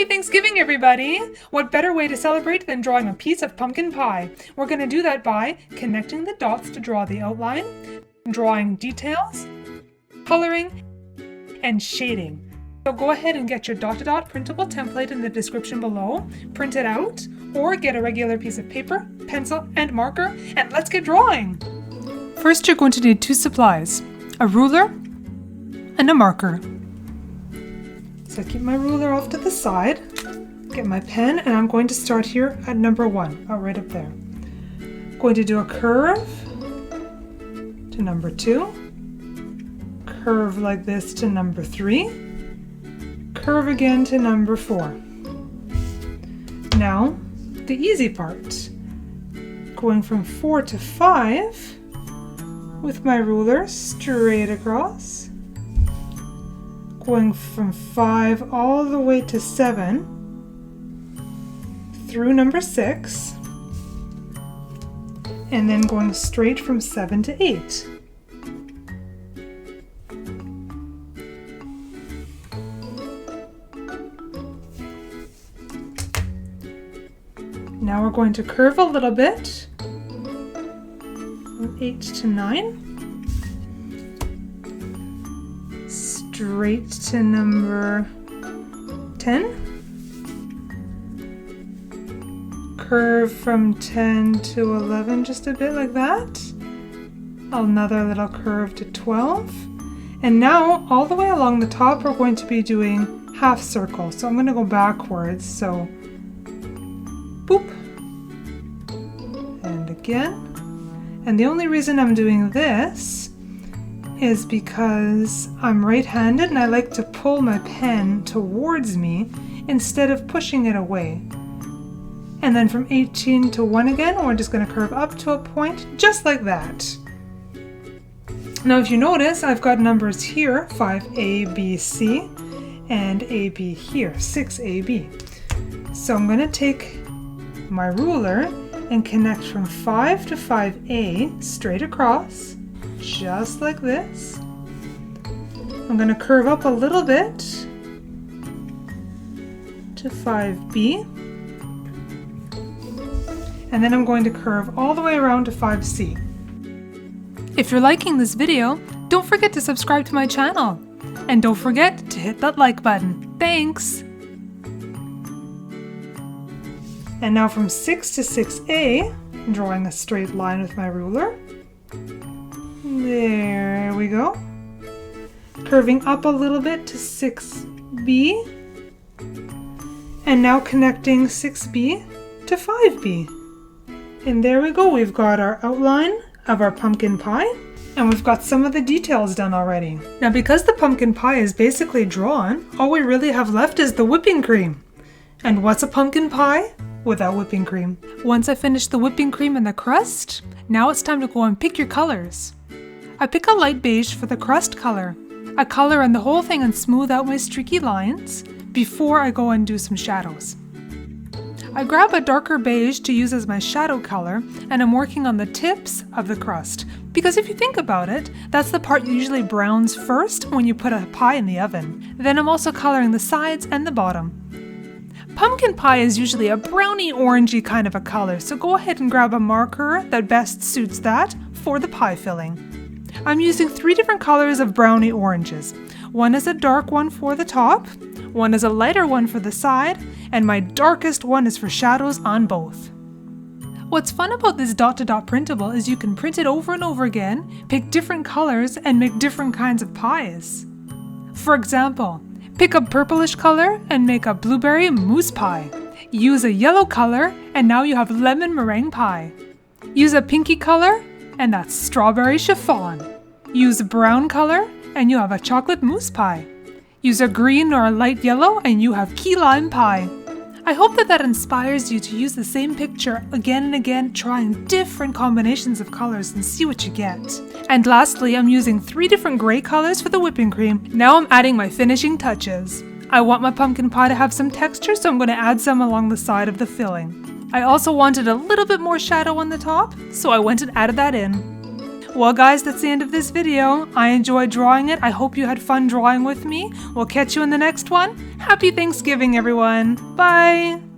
Happy Thanksgiving, everybody! What better way to celebrate than drawing a piece of pumpkin pie? We're going to do that by connecting the dots to draw the outline, drawing details, coloring, and shading. So go ahead and get your dot-to-dot printable template in the description below, print it out, or get a regular piece of paper, pencil, and marker, and let's get drawing! First, you're going to need two supplies, a ruler and a marker. So I keep my ruler off to the side, get my pen, and I'm going to start here at number 1, right up there. I'm going to do a curve to number 2, curve like this to number 3, curve again to number 4. Now, the easy part, going from 4 to 5 with my ruler straight across, going from 5 all the way to 7 through number 6, and then going straight from 7 to 8. Now we're going to curve a little bit from 8 to 9. Straight to number 10. Curve from 10 to 11, just a bit like that. Another little curve to 12. And now, all the way along the top, we're going to be doing half circles. So I'm going to go backwards. So, boop. And again. And the only reason I'm doing this is because I'm right-handed and I like to pull my pen towards me instead of pushing it away. And then from 18 to 1 again, we're just going to curve up to a point just like that. Now if you notice, I've got numbers here, 5A, B, C, and AB here, 6AB. So I'm going to take my ruler and connect from 5 to 5A straight across, just like this. I'm going to curve up a little bit to 5B, and then I'm going to curve all the way around to 5C. If you're liking this video, don't forget to subscribe to my channel, and don't forget to hit that like button. Thanks! And now from 6 to 6A, I'm drawing a straight line with my ruler. There we go. Curving up a little bit to 6B. And now connecting 6B to 5B. And there we go, we've got our outline of our pumpkin pie. And we've got some of the details done already. Now because the pumpkin pie is basically drawn, all we really have left is the whipping cream. And what's a pumpkin pie without whipping cream? Once I finish the whipping cream and the crust, now it's time to go and pick your colors. I pick a light beige for the crust color. I color in the whole thing and smooth out my streaky lines before I go and do some shadows. I grab a darker beige to use as my shadow color, and I'm working on the tips of the crust. Because if you think about it, that's the part that usually browns first when you put a pie in the oven. Then I'm also coloring the sides and the bottom. Pumpkin pie is usually a browny orangey kind of a color, so go ahead and grab a marker that best suits that for the pie filling. I'm using 3 different colors of browny oranges. One is a dark one for the top, one is a lighter one for the side, and my darkest one is for shadows on both. What's fun about this dot-to-dot printable is you can print it over and over again, pick different colors, and make different kinds of pies. For example, pick a purplish color and make a blueberry mousse pie. Use a yellow color and now you have lemon meringue pie. Use a pinky color and that's strawberry chiffon. Use a brown color and you have a chocolate mousse pie. Use a green or a light yellow and you have key lime pie. I hope that inspires you to use the same picture again and again, trying different combinations of colors and see what you get. And lastly, I'm using 3 different gray colors for the whipping cream. Now I'm adding my finishing touches. I want my pumpkin pie to have some texture, so I'm going to add some along the side of the filling. I also wanted a little bit more shadow on the top, so I went and added that in. Well guys, that's the end of this video. I enjoyed drawing it. I hope you had fun drawing with me. We'll catch you in the next one. Happy Thanksgiving, everyone. Bye!